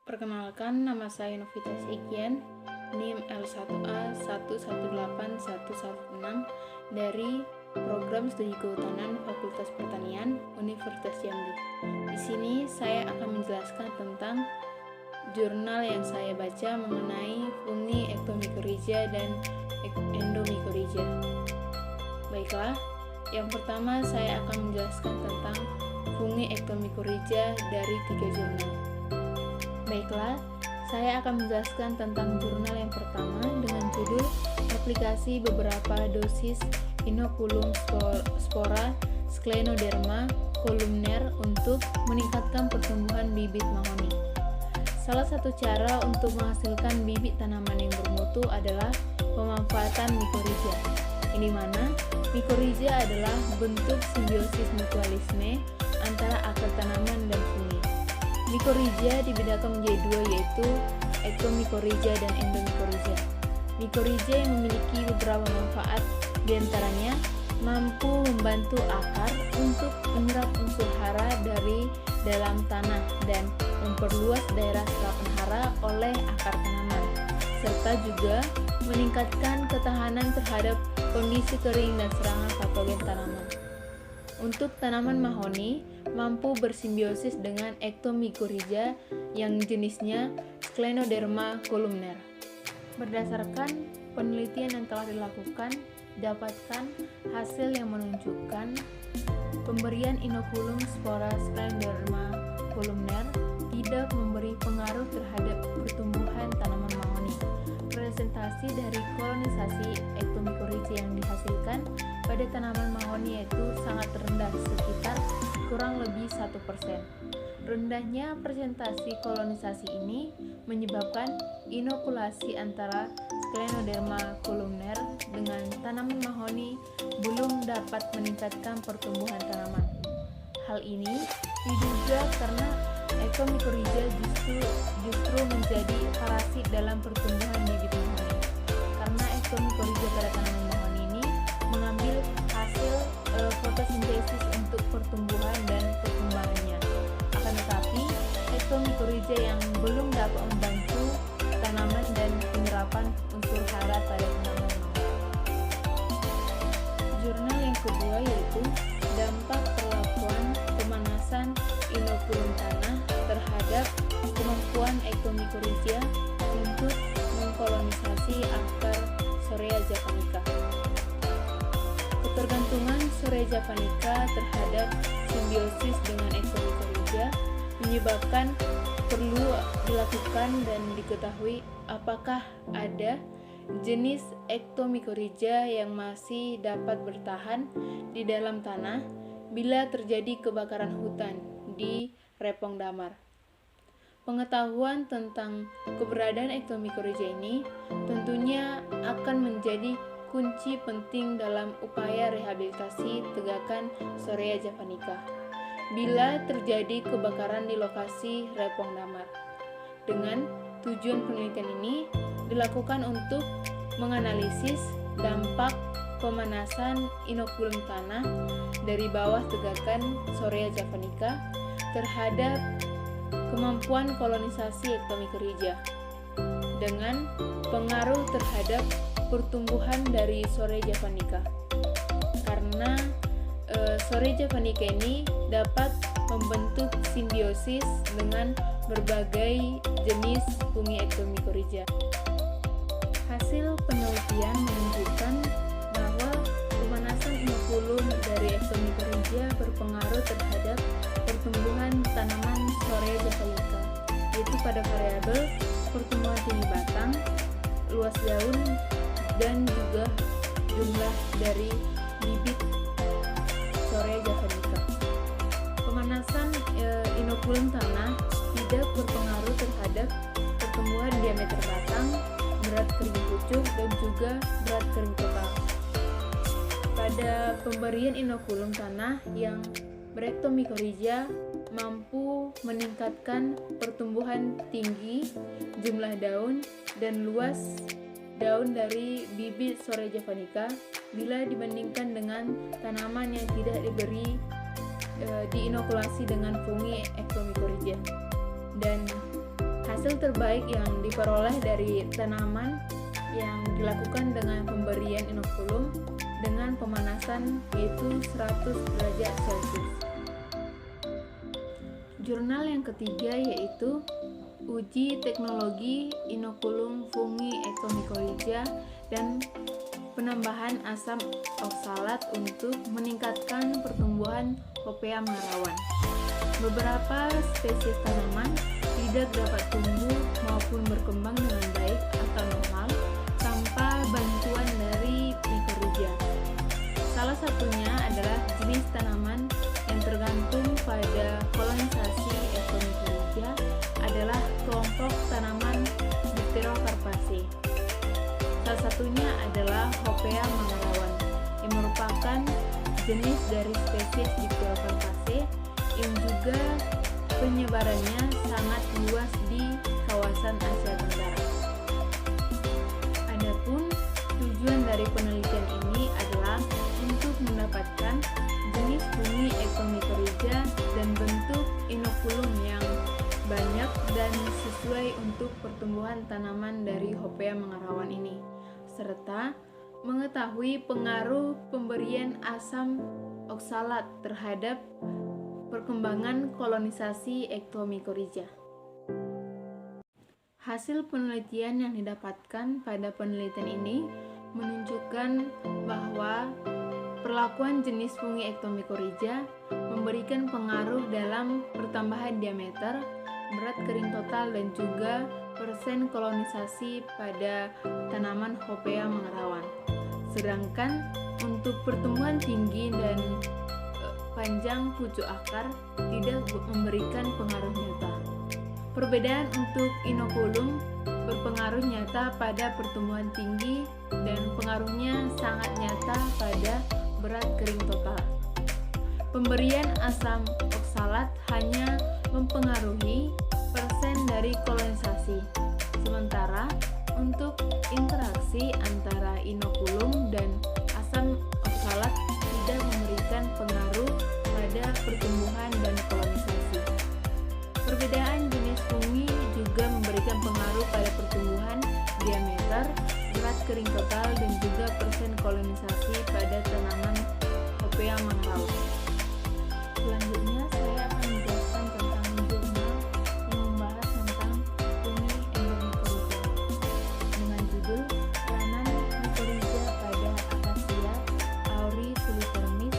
Perkenalkan, nama saya Novita Egyan, NIM L1A118116 dari Program Studi Kehutanan Fakultas Pertanian Universitas Jambi. Di sini saya akan menjelaskan tentang jurnal yang saya baca mengenai fungi ektomycorrhiza dan endomycorrhiza. Baiklah, yang pertama saya akan menjelaskan tentang fungi ektomycorrhiza dari 3 jurnal. Baiklah, saya akan menjelaskan tentang jurnal yang pertama dengan judul Aplikasi Beberapa Dosis Inokulum Spora Scleroderma columnar untuk meningkatkan pertumbuhan bibit mahoni. Salah satu cara untuk menghasilkan bibit tanaman yang bermutu adalah pemanfaatan mycorrhiza. Ini mana mycorrhiza adalah bentuk simbiosis mutualisme antara akar tanaman dan fungi. Mycorrhiza dibedakan menjadi dua, yaitu ektomycorrhiza dan endomycorrhiza. Mycorrhiza yang memiliki beberapa manfaat, diantaranya mampu membantu akar untuk menyerap unsur hara dari dalam tanah dan memperluas daerah serapan hara oleh akar tanaman, serta juga meningkatkan ketahanan terhadap kondisi kering dan serangan patogen tanaman. Untuk tanaman mahoni, mampu bersimbiosis dengan ektomycorrhiza yang jenisnya Scleroderma columnar. Berdasarkan penelitian yang telah dilakukan, dapatkan hasil yang menunjukkan pemberian inokulum spora Scleroderma columnar tidak memberi pengaruh terhadap pertumbuhan tanaman mahoni. Presentasi dari kolonisasi ektomycorrhiza yang dihasilkan pada tanaman mahoni yaitu sangat rendah, sekitar kurang lebih 1%. Rendahnya presentasi kolonisasi ini menyebabkan inokulasi antara Scleroderma columnar dengan tanaman mahoni belum dapat meningkatkan pertumbuhan tanaman. Hal ini diduga karena ektomycorrhiza justru menjadi parasit dalam pertumbuhan bibit mahoni. Karena ektomycorrhiza pada tanaman mahoni ini mengambil hasil fotosintesis untuk pertumbuhan dan perkembangannya. Akan tetapi, ektomycorrhiza yang belum dapat membantu tanaman dan penyerapan unsur hara pada tanaman mahoni. Jurnal yang kedua yaitu dampak perlakuan pemanasan inokulum tanah terhadap kemampuan ektomycorrhiza untuk mengkolonisasi akar Sorea javanica. Ketergantungan Sorea javanica terhadap simbiosis dengan ektomycorrhiza menyebabkan perlu dilakukan dan diketahui apakah ada jenis ektomycorrhiza yang masih dapat bertahan di dalam tanah bila terjadi kebakaran hutan di Repong Damar. Pengetahuan tentang keberadaan ektomycorrhiza ini tentunya akan menjadi kunci penting dalam upaya rehabilitasi tegakan Sorea javanica bila terjadi kebakaran di lokasi Repong Damar. Dengan tujuan penelitian ini dilakukan untuk menganalisis dampak pemanasan inokulum tanah dari bawah tegakan Sorea javanica terhadap kemampuan kolonisasi ektomycorrhiza dengan pengaruh terhadap pertumbuhan dari Sorea javanica. Karena Sorea javanica ini dapat membentuk simbiosis dengan berbagai jenis fungi ektomycorrhiza. Hasil penelitian menunjukkan bahwa pemanasan inokulum dari ektomycorrhiza berpengaruh terhadap pertumbuhan tanaman Sorea javanica, yaitu pada variabel pertumbuhan tinggi batang, luas daun, dan juga jumlah dari bibit Sorea javanica. Pemanasan inokulum tanah tidak berpengaruh terhadap pertumbuhan diameter batang, berat kering pucuk, dan juga berat kering total. Pada pemberian inokulum tanah yang berektomycorrhiza mampu meningkatkan pertumbuhan tinggi, jumlah daun, dan luas daun dari bibit Sorea javanica bila dibandingkan dengan tanaman yang tidak diberi diinokulasi dengan fungi ektomycorrhiza. Dan Hasil terbaik yang diperoleh dari tanaman yang dilakukan dengan pemberian inokulum dengan pemanasan yaitu 100 derajat Celcius. Jurnal yang ketiga yaitu uji teknologi inokulum fungi ectomycorrhiza dan penambahan asam oksalat untuk meningkatkan pertumbuhan Hopea mangarawan. Beberapa spesies tanaman tidak dapat tumbuh maupun berkembang dengan baik atau normal tanpa bantuan dari mycorrhiza. Salah satunya adalah jenis tanaman yang tergantung pada kolonisasi ectomycorrhiza adalah kelompok tanaman Dipterocarpaceae. Salah satunya adalah Hopea mangarawan yang merupakan jenis dari spesies Dipterocarpaceae yang juga penyebarannya sangat luas di kawasan Asia Tenggara. Adapun tujuan dari penelitian ini adalah untuk mendapatkan jenis fungi ectomycorrhiza dan bentuk inokulum yang banyak dan sesuai untuk pertumbuhan tanaman dari Hopea mangarawan ini, serta mengetahui pengaruh pemberian asam oksalat terhadap perkembangan kolonisasi ectomycorrhiza. Hasil penelitian yang didapatkan pada penelitian ini menunjukkan bahwa perlakuan jenis fungi ectomycorrhiza memberikan pengaruh dalam pertambahan diameter, berat kering total dan juga persen kolonisasi pada tanaman Hopea mangarawan. Sedangkan untuk pertumbuhan tinggi dan panjang pucuk akar tidak memberikan pengaruh nyata. Perbedaan untuk inokulum berpengaruh nyata pada pertumbuhan tinggi dan pengaruhnya sangat nyata pada berat kering total. Pemberian asam oksalat hanya mempengaruhi persen dari kolonisasi, sementara untuk interaksi antara inokulum dan asam oksalat tidak memberikan pengaruh pada pertumbuhan dan kolonisasi. Perbedaan jenis fungi juga memberikan pengaruh pada pertumbuhan, diameter, berat kering total dan juga persen kolonisasi pada tanaman Hopea mangarawan. Selanjutnya saya akan menjelaskan tentang jurnal yang membahas tentang fungi endomycorrhiza dengan judul Peranan mycorrhiza pada Acacia auricularis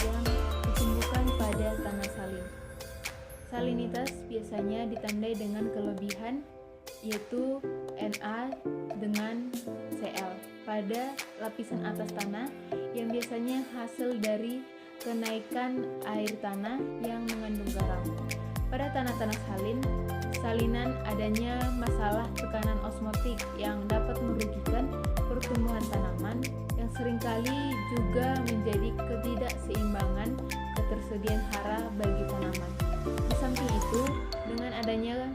yang ditumbuhkan pada tanah salin. Salinitas biasanya ditandai dengan kelebihan yaitu Na dengan Cl pada lapisan atas tanah yang biasanya hasil dari kenaikan air tanah yang mengandung garam. Pada tanah-tanah salin, salinan adanya masalah tekanan osmotik yang dapat merugikan pertumbuhan tanaman yang seringkali juga menjadi ketidakseimbangan ketersediaan hara bagi tanaman. Di samping itu, dengan adanya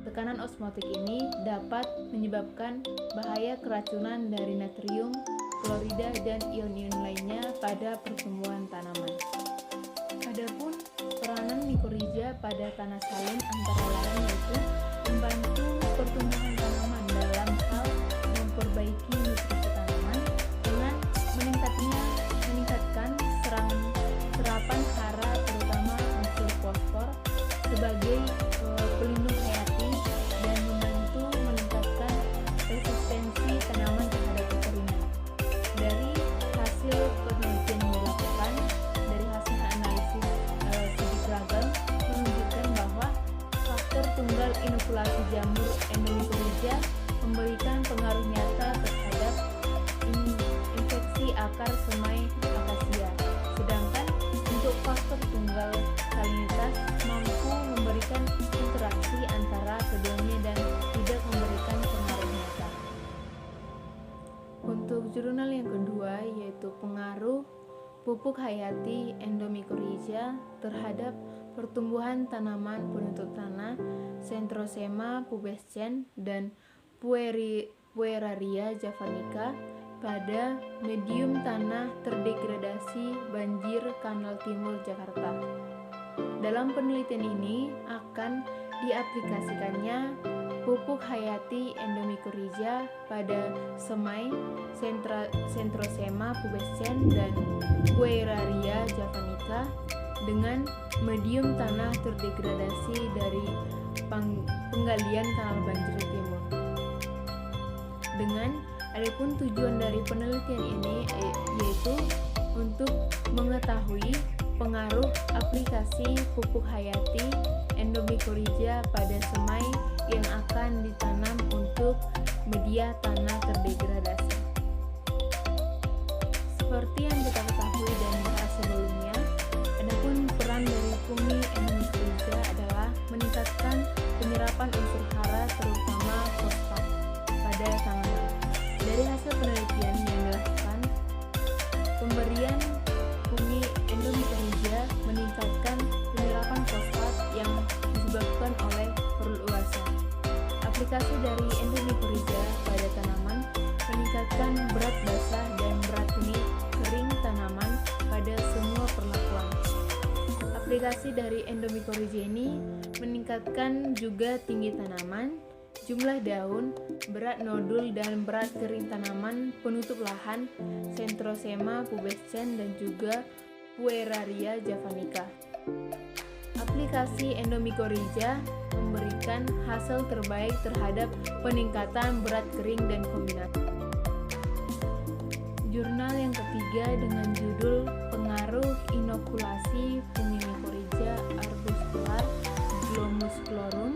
tekanan osmotik ini dapat menyebabkan bahaya keracunan dari natrium, klorida, dan ion-ion lainnya pada pertumbuhan tanaman. Adapun peranan mycorrhiza pada tanah salin antara lain yaitu membantu pertumbuhan tanaman dalam hal memperbaiki nutrisi tanaman dengan meningkatkan serapan hara terutama unsur fosfor sebagai pelindung hayati dan membantu meningkatkan resistensi tanaman terhadap kekeringan. Dari hasil penelitian yang dilakukan, dari hasil analisis sidik ragam menunjukkan bahwa faktor tunggal inokulasi jamur endomycorrhiza memberikan pengaruh nyata terhadap infeksi akar semai akasia. Sedangkan untuk faktor tunggal salinitas mampu memberikan interaksi antara keduanya dan tidak memberikan pengaruh nyata. Untuk jurnal yang kedua yaitu pengaruh pupuk hayati endomycorrhiza terhadap pertumbuhan tanaman penutup tanah Centrosema pubescens dan Pueraria javanica pada medium tanah terdegradasi banjir Kanal Timur Jakarta. Dalam penelitian ini akan diaplikasikannya pupuk hayati endomycorrhiza pada semai, Centrosema pubescens dan Pueraria javanica dengan medium tanah terdegradasi dari penggalian kanal banjir timur. Adapun tujuan dari penelitian ini yaitu untuk mengetahui pengaruh aplikasi pupuk hayati endomycorrhiza pada semai yang akan ditanam untuk media tanah terdegradasi. Seperti yang kita ketahui dan bahas sebelumnya, adapun peran dari fungi endomycorrhiza adalah meningkatkan penyerapan unsur hara terutama fosfat pada tanaman. Dari hasil penelitian yang dilakukan, pemberian fungi endomycorrhiza meningkatkan penyerapan fosfat yang disebabkan oleh perluasan. Aplikasi dari endomycorrhiza pada tanaman meningkatkan berat basah dan berat kering tanaman pada semua perlakuan. Aplikasi dari endomycorrhiza ini meningkatkan juga tinggi tanaman, jumlah daun, berat nodul dan berat kering tanaman penutup lahan, Centrosema pubescens dan juga Pueraria javanica. Aplikasi endomycorrhiza memberikan hasil terbaik terhadap peningkatan berat kering dan kombinasi. Jurnal yang ketiga dengan judul Pengaruh Inokulasi Fungi Mycorrhiza arbuscular, Glomusclorum,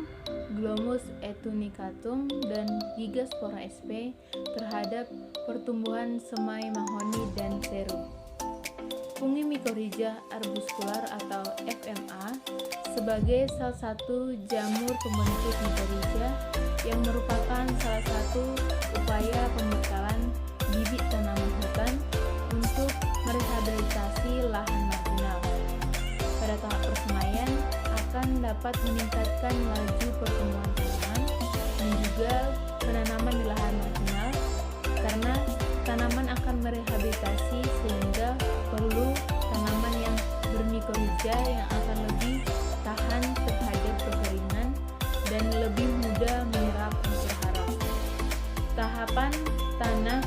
Glomus etunicatum, dan Gigaspora sp terhadap pertumbuhan semai mahoni dan serum. Fungi mycorrhiza arbuscular atau FMA sebagai salah satu jamur pembentuk mycorrhiza yang merupakan salah satu upaya pembekalan bibit tanaman hutan untuk merehabilitasi lahan marginal. Pada tahap persemaian akan dapat meningkatkan laju pertumbuhan tanaman dan juga penanaman di lahan marginal karena tanaman akan merehabilitasi sehingga perlu tanaman yang bermycorrhiza yang akan lebih tahan terhadap kekeringan dan lebih mudah menyerap unsur hara. Tahapan tanah